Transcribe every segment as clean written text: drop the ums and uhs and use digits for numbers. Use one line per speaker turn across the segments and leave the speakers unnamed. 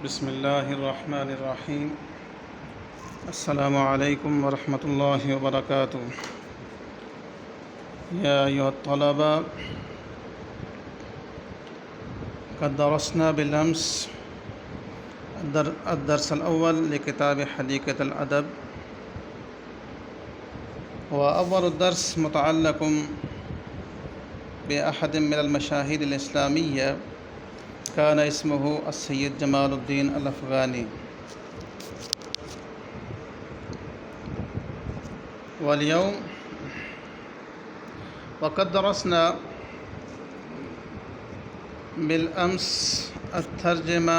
بسم اللہ الرحمن الرحیم۔ السلام علیکم ورحمۃ اللہ وبرکاتہ۔ یا ایھا الطلبہ، قد درسنا بالامس الدرس الاول لکتاب حدیقۃ الادب، واول الدرس متعلق باحد من المشاہیر الاسلامیہ كان اسمه السید جمال الدین الافغانی، واليوم وقد درسنا بالأمس الترجمة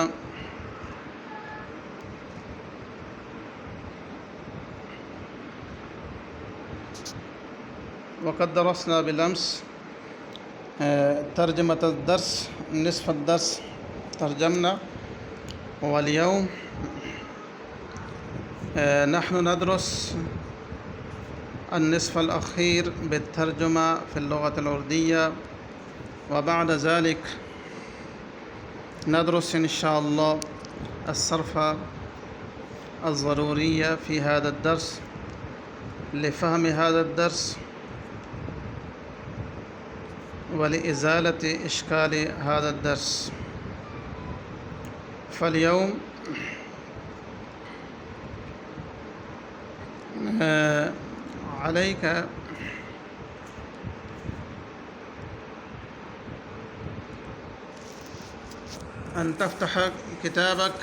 ترجمة الدرس، نصف الدرس ترجمنا، واليوم نحن ندرس النصف الأخير بالترجمة في اللغة الأردية، وبعد ذلك ندرس إن شاء الله الصرف الضرورية في هذا الدرس لفهم هذا الدرس ولإزالة إشكال هذا الدرس. فاليوم عليك أن تفتح كتابك.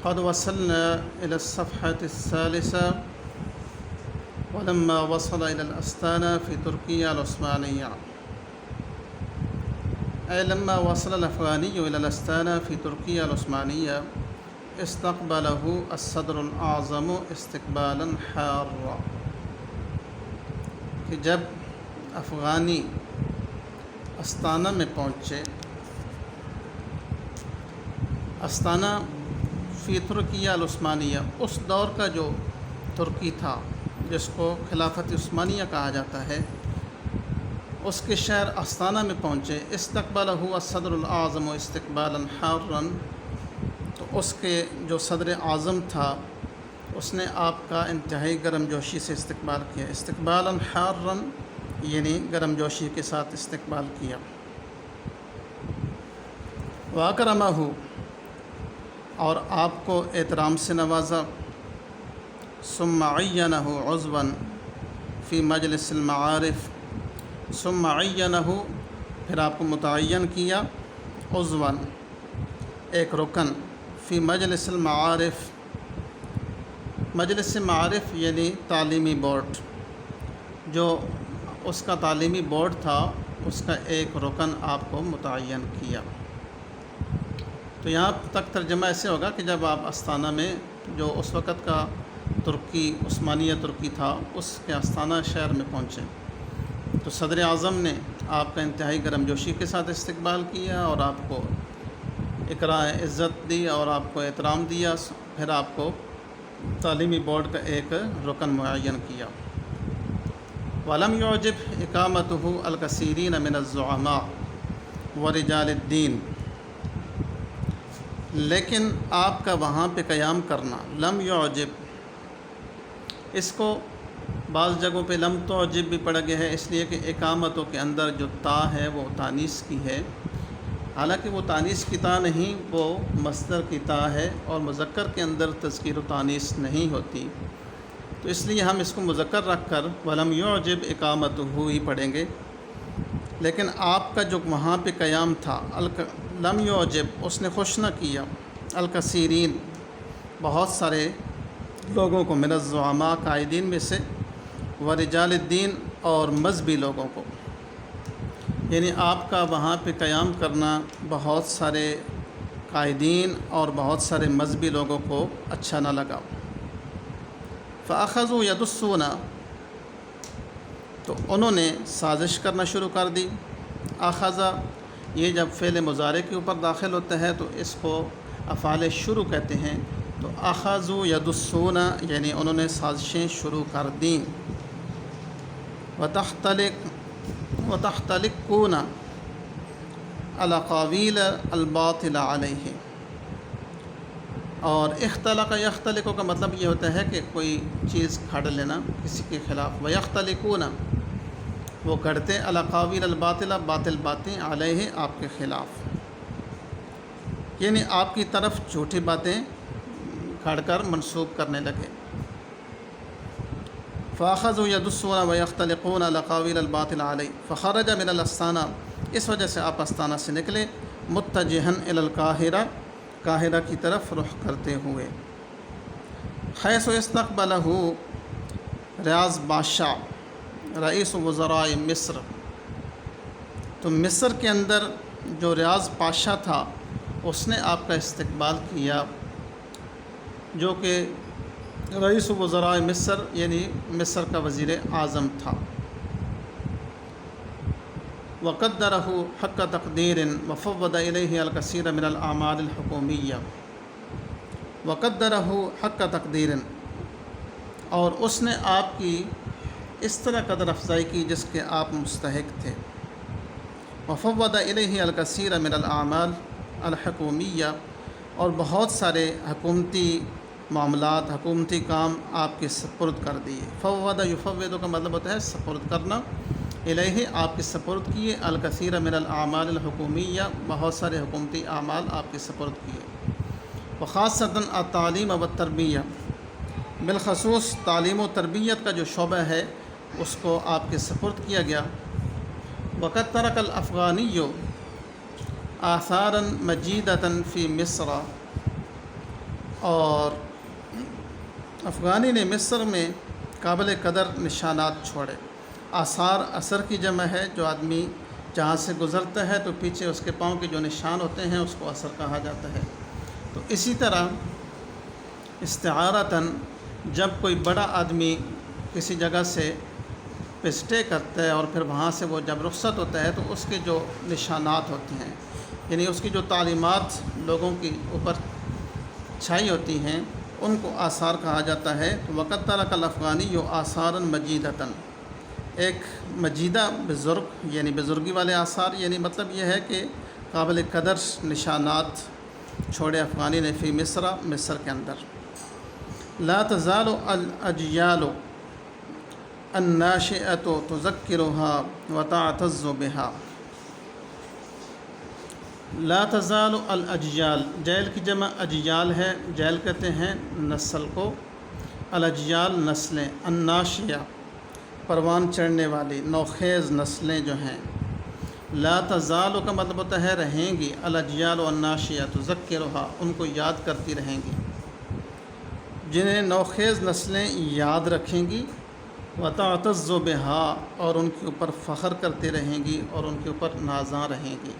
قد وصلنا إلى الصفحة الثالثة، ولما وصل إلى الأستانة في تركيا العثمانية، أي لما وصل الأفغاني إلى الأستانة في تركيا العثمانية استقبله الصدر الأعظم استقبالا حارا، کہ جب افغانی استانہ میں پہنچے، استانہ فی ترکیہ العثمانیہ، اس دور کا جو ترکی تھا جس کو خلافت عثمانیہ کہا جاتا ہے، اس کے شہر استانہ میں پہنچے، استقبلہ الصدر الاعظم استقبالا حارا، تو اس کے جو صدر اعظم تھا اس نے آپ کا انتہائی گرم جوشی سے استقبال کیا، استقبالا حارا یعنی گرم جوشی کے ساتھ استقبال کیا، واکرمہ، اور آپ کو احترام سے نوازا، ثم عینہ عضوا فی مجلس المعارف، ثم عینہ، پھر آپ کو متعین کیا، عضوا ایک رکن، فی مجلس المعارف، مجلس معارف یعنی تعلیمی بورڈ، جو اس کا تعلیمی بورڈ تھا اس کا ایک رکن آپ کو متعین کیا۔ تو یہاں تک ترجمہ ایسے ہوگا کہ جب آپ استانہ میں، جو اس وقت کا ترکی عثمانیہ ترکی تھا، اس کے استانہ شہر میں پہنچے تو صدر اعظم نے آپ کا انتہائی گرم جوشی کے ساتھ استقبال کیا اور آپ کو اکرام عزت دی اور آپ کو احترام دیا، پھر آپ کو تعلیمی بورڈ کا ایک رکن معین کیا۔ وَلَمْ يُعْجِبْ إِقَامَتُهُ الْكَثِيرِينَ مِنَ الزُّعَمَاءِ وَرِجَالِ الدِّينِ، لیکن آپ کا وہاں پہ قیام کرنا، لم یعجب، اس کو بعض جگہوں پہ لم تعجب بھی پڑھا گیا ہے، اس لیے کہ اقامتوں کے اندر جو تا ہے وہ تانیث کی ہے، حالانکہ وہ تانیث کی تا نہیں، وہ مصدر کی تا ہے، اور مذکر کے اندر تذکیر و تانیث نہیں ہوتی، تو اس لیے ہم اس کو مذکر رکھ کر وَلَمْ يُعْجِبْ إِقَامَتُهُ ہی پڑھیں گے۔ لیکن آپ کا جو وہاں پہ قیام تھا، لم یعجب، اس نے خوش نہ کیا، الکثیرین، بہت سارے لوگوں کو، من الزعماء، قائدین میں سے، ورجال الدین، اور مذہبی لوگوں کو، یعنی آپ کا وہاں پہ قیام کرنا بہت سارے قائدین اور بہت سارے مذہبی لوگوں کو اچھا نہ لگا۔ فَأَخَذُوا يَدُسُّونَ، تو انہوں نے سازش کرنا شروع کر دی۔ اخذا، یہ جب فعل مضارع کے اوپر داخل ہوتا ہے تو اس کو افعال شروع کہتے ہیں، تو اخذوا یدسون یعنی انہوں نے سازشیں شروع کر دیں۔ وتختلقون، الاقاویل الباطل علیہ۔ اور اختلق یختلق کا مطلب یہ ہوتا ہے کہ کوئی چیز گھڑ لینا کسی کے خلاف، ویختلقون وہ گھڑتے الاقاویل الباطل باطل باتیں علیہ آپ کے خلاف، یعنی آپ کی طرف جھوٹی باتیں گھڑ کر منسوب کرنے لگے۔ فاخذوا یدسون ویختلقون الاقاویل الباطل علیہ فخرج من الاستانہ، اس وجہ سے آپ استانہ سے نکلے، متجہا الی القاہرہ، قاہرہ کی طرف رخ کرتے ہوئے۔ حیث استقبلہ ریاض بادشاہ رئیس وزراء مصر، تو مصر کے اندر جو ریاض بادشاہ تھا اس نے آپ کا استقبال کیا، جو کہ رئیس وزراء مصر یعنی مصر کا وزیر اعظم تھا۔ وقدرہ حق تقدیر وفوض الیہ الکثیر من الاعمال الحکومیہ، وقدرہ حق تقدیر، اور اس نے آپ کی اس طرح قدر افزائی کی جس کے آپ مستحق تھے۔ وفوض الیہ الکثیر من الاعمال الحکومیہ، اور بہت سارے حکومتی معاملات حکومتی کام آپ کے سپرد کر دیے۔ فوض یفوض کا مطلب ہوتا ہے سپرد کرنا، الیہ آپ کے سپرد کیے، الکثیر من الاعمال الحکومیہ بہت سارے حکومتی اعمال آپ کے سپرد کیے۔ وخاصۃ التعلیم و تربیہ، بالخصوص تعلیم و تربیت کا جو شعبہ ہے اس کو آپ کے سپرد کیا گیا۔ وقد ترک الافغانی آثارا مجیدۃ فی مصر، اور افغانی نے مصر میں قابل قدر نشانات چھوڑے۔ آثار اثر کی جمع ہے، جو آدمی جہاں سے گزرتا ہے تو پیچھے اس کے پاؤں کے جو نشان ہوتے ہیں اس کو اثر کہا جاتا ہے۔ تو اسی طرح استعارتاً جب کوئی بڑا آدمی کسی جگہ سے اسٹے کرتا ہے اور پھر وہاں سے وہ جب رخصت ہوتا ہے تو اس کے جو نشانات ہوتے ہیں، یعنی اس کی جو تعلیمات لوگوں کے اوپر چھائی ہوتی ہیں ان کو آثار کہا جاتا ہے۔ تو وقت ترک الافغانی آثارا مجیدتاً، ایک مجیدہ بزرگ یعنی بزرگی والے آثار، یعنی مطلب یہ ہے کہ قابل قدر نشانات چھوڑے افغانی نے فی مصر، مصر کے اندر۔ لا تزال الاجیال الناشئۃ تذکرها وتعتز بها، لا تزال الاجیال، جیل کی جمع اجیال ہے، جیل کہتے ہیں نسل کو، الاجیال نسلیں، الناشئہ پروان چڑھنے والی نوخیز نسلیں جو ہیں، لا تزال کا مطلب ہوتا ہے رہیں گی، الاجیال والناشئہ تذکرها ان کو یاد کرتی رہیں گی، جنہیں نوخیز نسلیں یاد رکھیں گی، وتعتز بها اور ان کے اوپر فخر کرتے رہیں گی اور ان کے اوپر نازاں رہیں گی۔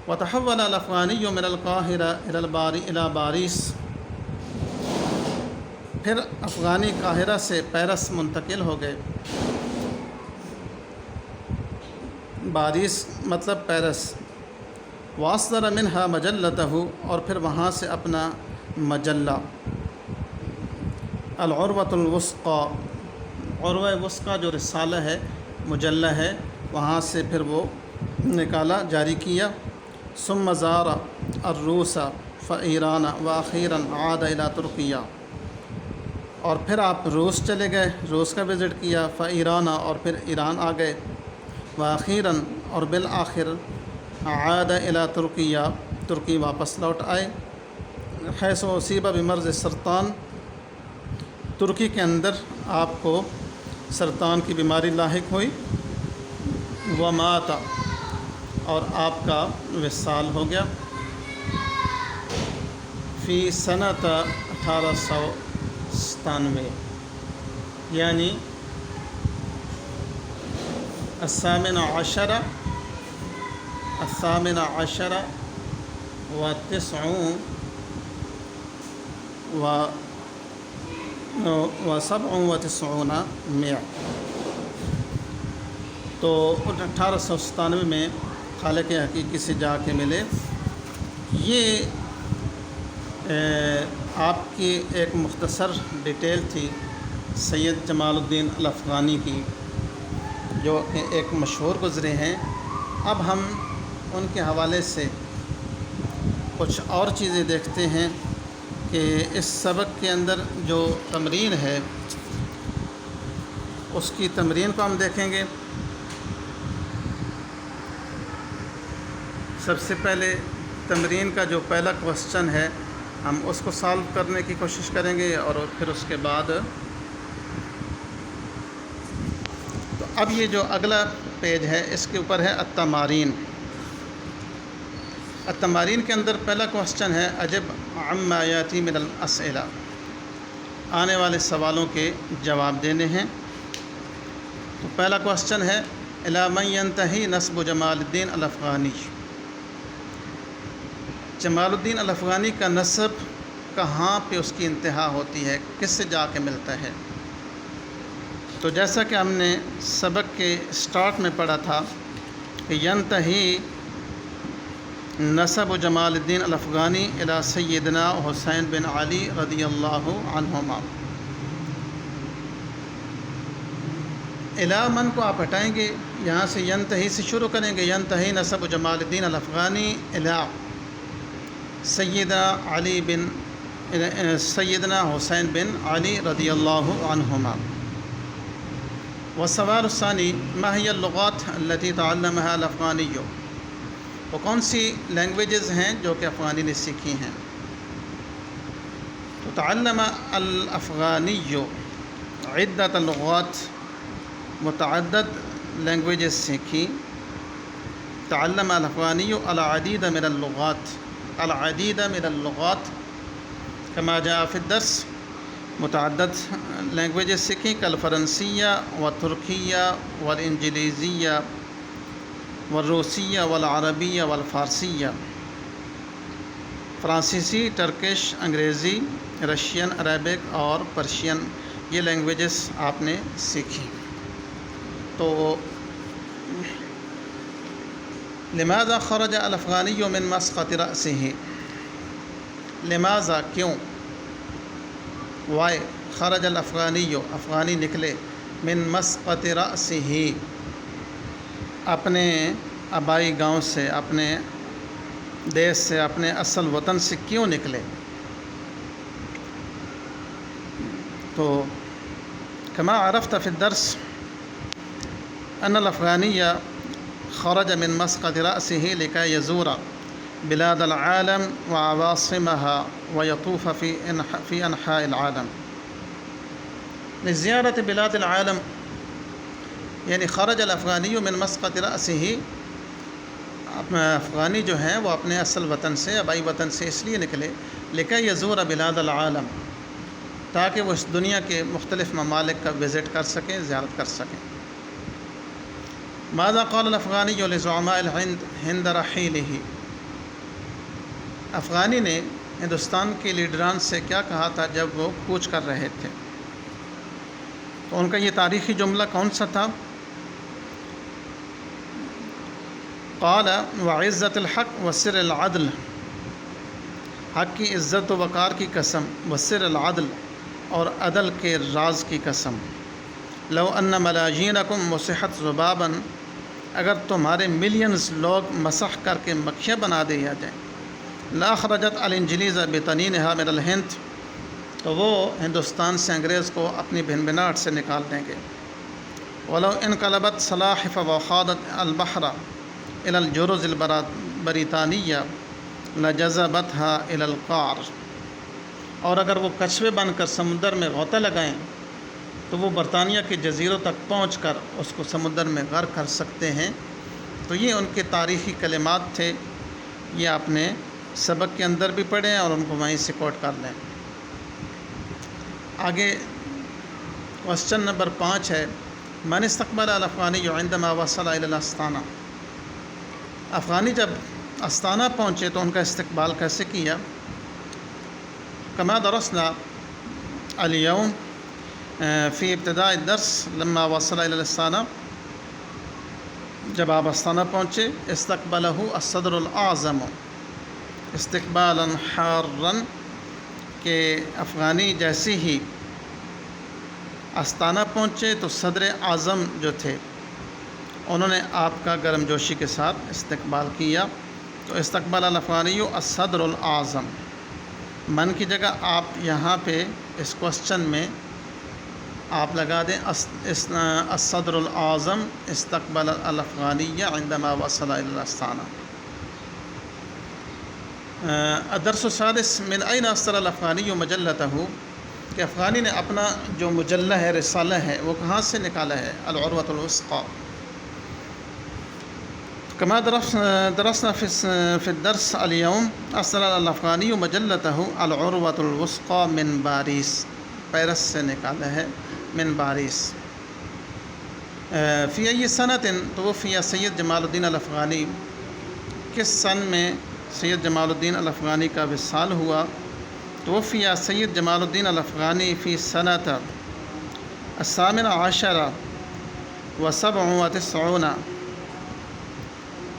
وتحول الافغانی من القاہرہ الی بارس، پھر افغانی قاہرہ سے پیرس منتقل ہو گئے۔ بارس مطلب پیرس۔ واصدر منہا مجلتہ، اور پھر وہاں سے اپنا مجلہ العروۃ الوثقی، عروہ وثقی جو رسالہ ہے مجلہ ہے، وہاں سے پھر وہ نکالا جاری کیا۔ ثم زار الروس فایران واخیرا عاد الی ترکیہ، اور پھر آپ روس چلے گئے، روس کا وزٹ کیا، فایران اور پھر ایران آ گئے، واخیرا اور بالآخر عاد الی ترکیہ ترکی واپس لوٹ آئے۔ حیث اصیب بمرض سرطان، ترکی کے اندر آپ کو سرطان کی بیماری لاحق ہوئی، ومات اور آپ کا وصال ہو گیا، فی سنۃ 1897 یعنی الثامن عشر وسبع وتسعون مئہ، تو 1897 میں خالق حقیقی سے جا کے ملے۔ یہ آپ کی ایک مختصر ڈیٹیل تھی سید جمال الدین الافغانی کی، جو کہ ایک مشہور گزرے ہیں۔ اب ہم ان کے حوالے سے کچھ اور چیزیں دیکھتے ہیں کہ اس سبق کے اندر جو تمرین ہے اس کی تمرین کو ہم دیکھیں گے۔ سب سے پہلے تمرین کا جو پہلا کوسچن ہے ہم اس کو سالو کرنے کی کوشش کریں گے، اور پھر اس کے بعد تو اب یہ جو اگلا پیج ہے اس کے اوپر ہے التمارین۔ التمارین کے اندر پہلا کوسچن ہے اجب عما یاتی من الاسئلہ، آنے والے سوالوں کے جواب دینے ہیں۔ تو پہلا کوسچن ہے الی من ینتہی نسب جمال الدین الافغانی، جمال الدین الافغانی کا نسب کہاں پہ اس کی انتہا ہوتی ہے، کس سے جا کے ملتا ہے؟ تو جیسا کہ ہم نے سبق کے سٹارٹ میں پڑھا تھا کہ ینتہی نسب جمال الدین الافغانی الی سیدنا حسین بن علی رضی اللہ عنہما۔ الی من کو آپ ہٹائیں گے، یہاں سے ینتہی سے شروع کریں گے، ینتہی نسب جمال الدین الافغانی الی سیدنا حسین بن علی رضی اللہ عنہما۔ والسوال الثانی ما هي اللغات التي تعلمها الافغانی، وہ کون سی لینگویجز ہیں جو کہ افغانی نے سیکھی ہیں؟ تو تعلم الافغانی عدت اللغات، متعدد لینگویجز سیکھی۔ تعلم الافغانی العدید من اللغات، العدید من اللغات کما جاء فی الدرس، متعدد لینگویجز سیکھیں کالفرنسیہ والترکیہ والانجلیزیہ والروسیہ والعربیہ والفارسیہ، فرانسیسی، ٹرکش، انگریزی، رشین، عربک اور پرشین، یہ لینگویجز آپ نے سیکھی۔ تو لماذا خرج الافغانی من مسقط رأسه، لماذا کیوں، وائی خرج الافغانی افغانی نکلے، من مسقط رأسه اپنے آبائی گاؤں سے، اپنے دیش سے، اپنے اصل وطن سے کیوں نکلے؟ تو کما عرفت فی الدرس ان الافغانی خرج من مسقط رأسه لكي يزور بلاد العالم وعواصمها ويطوف في أنحاء العالم، لزيارة بلاد العالم، یعنی خرج الافغانی من مسقط رأسه، افغانی جو ہیں وہ اپنے اصل وطن سے، آبائی وطن سے اس لیے نکلے لكي يزور بلاد العالم، تاکہ وہ اس دنیا کے مختلف ممالک کا وزٹ کر سکیں، زیارت کر سکیں۔ ماذا قال الافغانی لزعماء الهند ہند رحیلہ، افغانی نے ہندوستان کے لیڈران سے کیا کہا تھا جب وہ کوچ کر رہے تھے؟ تو ان کا یہ تاریخی جملہ کون سا تھا؟ قال وعزت الحق وسر العدل، حق کی عزت و وقار کی قسم، وسر العدل اور عدل کے راز کی قسم، لو ان ملاجینکم مسحت ذبابا، اگر تمہارے ملینز لوگ مسح کر کے مکھیاں بنا دیا جائیں، لاخرجت الانجلیز بطنینہا من الہند، تو وہ ہندوستان سے انگریز کو اپنی بھنبھناہٹ سے نکال دیں گے۔ ولو انقلبت صلاحف وخاضت البحر الى الجرز البریطانیہ لجذبتها الى القعر، اور اگر وہ کچھوے بن کر سمندر میں غوطہ لگائیں تو وہ برطانیہ کے جزیروں تک پہنچ کر اس کو سمندر میں غرق کر سکتے ہیں۔ تو یہ ان کے تاریخی کلمات تھے، یہ آپ نے سبق کے اندر بھی پڑھیں اور ان کو وہیں سے کوٹ کر لیں۔ آگے کوسچن نمبر 5 ہے من استقبل الافغانی عندما وصل الى الاستانہ، افغانی جب استانہ پہنچے تو ان کا استقبال کیسے کیا؟ کما درسنا اليوم فی ابتداء الدرس لما وصل الى الاستانہ، جب آپ استانہ پہنچے، استقبلہ الصدر الاعظم استقبالا حارا، کہ افغانی جیسے ہی استانہ پہنچے تو صدر اعظم جو تھے انہوں نے آپ کا گرم جوشی کے ساتھ استقبال کیا۔ تو استقبال الافغانی الصدر الاعظم، من کی جگہ آپ یہاں پہ اس کوسچن میں آپ لگا دیں الصدر الاعظم استقبل الافغانی عندما وصل الى الاستانہ۔ الدرس السادس من أين أصدر الافغانی مجلته، کہ افغانی نے اپنا جو مجلہ ہے، رسالہ ہے، وہ کہاں سے نکالا ہے؟ العروۃ الوثقی۔ كما درسنا في الدرس اليوم أصدر الافغانی مجلته العروۃ الوثقی من باريس، پیرس سے نکالا ہے، من باريس۔ في أي سنة توفي سید جمال الدین الافغانی، کس سن میں سید جمال الدین الافغانی کا وصال ہوا؟ توفی سید جمال الدین الافغانی فی سنۃ 18 و97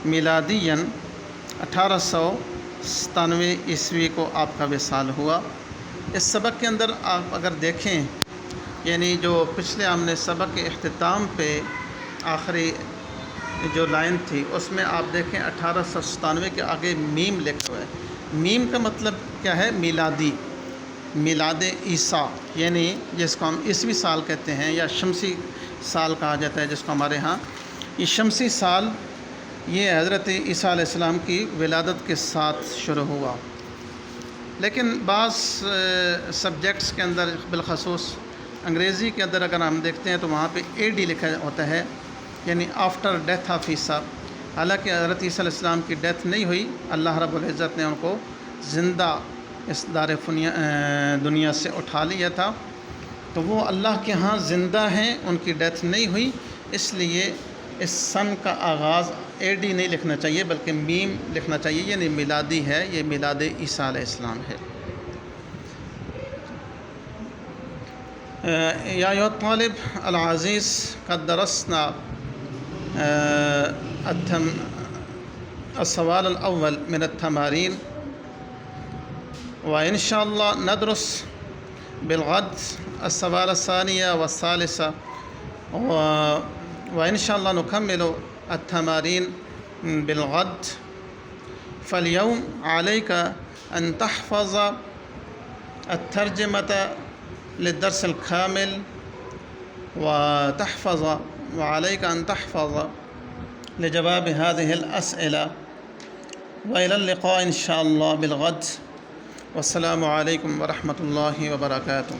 میلادیاً، 1897 عیسوی کو آپ کا وصال ہوا۔ اس سبق کے اندر آپ اگر دیکھیں، یعنی جو پچھلے ہم نے سبق کے اختتام پہ آخری جو لائن تھی اس میں آپ دیکھیں 1897 کے آگے میم لکھا ہوا ہے۔ میم کا مطلب کیا ہے؟ میلادی، میلاد عیسیٰ، یعنی جس کو ہم عیسوی سال کہتے ہیں یا شمسی سال کہا جاتا ہے، جس کو ہمارے ہاں یہ شمسی سال، یہ حضرت عیسیٰ علیہ السلام کی ولادت کے ساتھ شروع ہوا۔ لیکن بعض سبجیکٹس کے اندر بالخصوص انگریزی کے اندر اگر ہم دیکھتے ہیں تو وہاں پہ اے ڈی لکھا ہوتا ہے، یعنی آفٹر ڈیتھ آف عیسیٰ۔ حالانکہ حضرت عیسیٰ علیہ السلام کی ڈیتھ نہیں ہوئی، اللہ رب العزت نے ان کو زندہ اس دنیا سے اٹھا لیا تھا، تو وہ اللہ کے ہاں زندہ ہیں، ان کی ڈیتھ نہیں ہوئی، اس لیے اس سن کا آغاز اے ڈی نہیں لکھنا چاہیے بلکہ میم لکھنا چاہیے، یعنی میلادی ہے، یہ میلاد عیسیٰ علیہ السلام ہے۔ یا ایھا الطالب العزیز، قد درسنا السوال الأول من التمارين، وإن شاء الله ندرس بالغد السوال الثاني والثالث، وإن شاء الله نكمل التمارين بالغد۔ فاليوم عليك أن تحفظ الترجمة للدرس الكامل، وعليك أن تحفظ لجواب هذه الأسئلة، وإلى اللقاء إن شاء الله بالغد، والسلام عليكم ورحمة الله وبركاته۔